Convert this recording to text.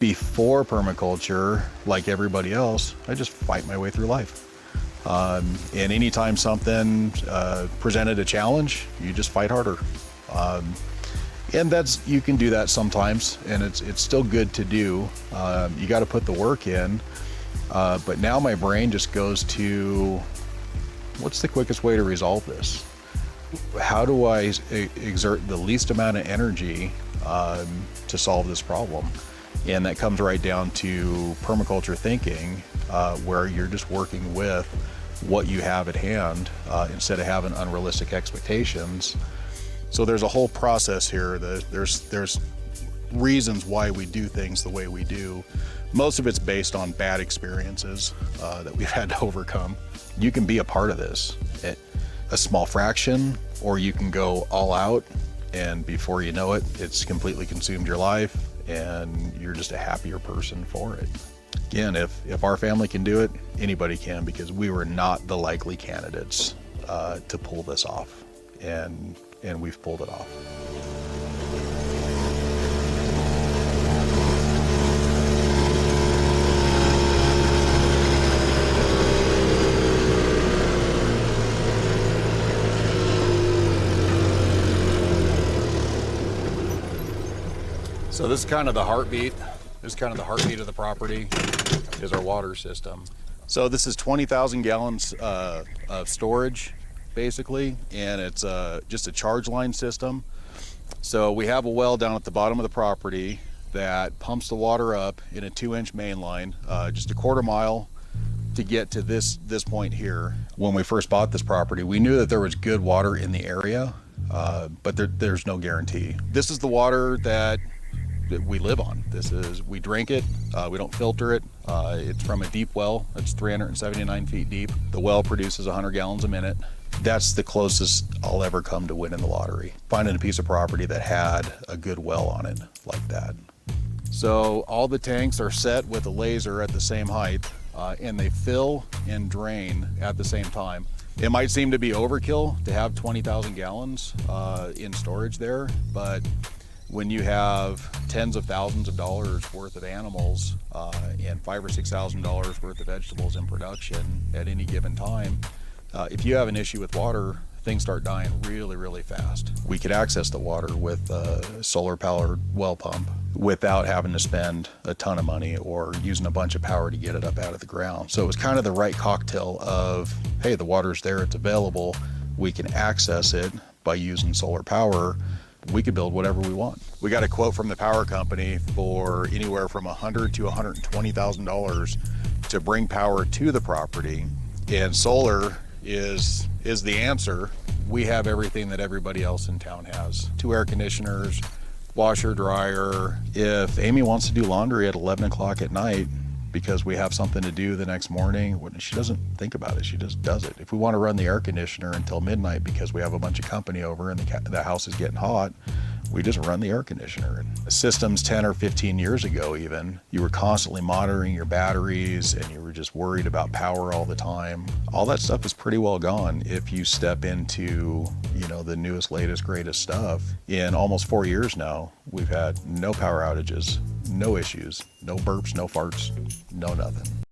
Before permaculture, like everybody else, I just fight my way through life. And anytime something presented a challenge, you just fight harder. And you can do that sometimes, and it's still good to do. You got to put the work in. But now my brain just goes to, what's the quickest way to resolve this? How do I exert the least amount of energy to solve this problem? And that comes right down to permaculture thinking, where you're just working with what you have at hand instead of having unrealistic expectations. So there's a whole process here. There's reasons why we do things the way we do. Most of it's based on bad experiences that we've had to overcome. You can be a part of this at a small fraction, or you can go all out, and before you know it, it's completely consumed your life, and you're just a happier person for it. Again, if our family can do it, anybody can, because we were not the likely candidates to pull this off, and we've pulled it off. So this is kind of the heartbeat. This is kind of the heartbeat of the property, is our water system. So this is 20,000 gallons of storage, basically, and it's just a charge line system. So we have a well down at the bottom of the property that pumps the water up in a 2-inch main line, just a quarter mile to get to this point here. When we first bought this property, we knew that there was good water in the area, but there's no guarantee. This is the water that we live on. We drink it, we don't filter it. It's from a deep well. It's 379 feet deep. The well produces 100 gallons a minute. That's the closest I'll ever come to winning the lottery, finding a piece of property that had a good well on it like that. So all the tanks are set with a laser at the same height, and they fill and drain at the same time. It might seem to be overkill to have 20,000 gallons in storage there, but when you have tens of thousands of dollars worth of animals and $5,000 or $6,000 worth of vegetables in production at any given time, if you have an issue with water, things start dying really, really fast. We could access the water with a solar-powered well pump without having to spend a ton of money or using a bunch of power to get it up out of the ground. So it was kind of the right cocktail of, hey, the water's there, it's available, we can access it by using solar power. We could build whatever we want. We got a quote from the power company for anywhere from $100,000 to $120,000 to bring power to the property, and solar is the answer. We have everything that everybody else in town has. 2 air conditioners, washer, dryer. If Amy wants to do laundry at 11 o'clock at night because we have something to do the next morning, she doesn't think about it, she just does it. If we want to run the air conditioner until midnight because we have a bunch of company over and the house is getting hot, we just run the air conditioner. Systems 10 or 15 years ago even, you were constantly monitoring your batteries and you were just worried about power all the time. All that stuff is pretty well gone if you step into, the newest, latest, greatest stuff. In almost 4 years now, we've had no power outages, no issues, no burps, no farts, no nothing.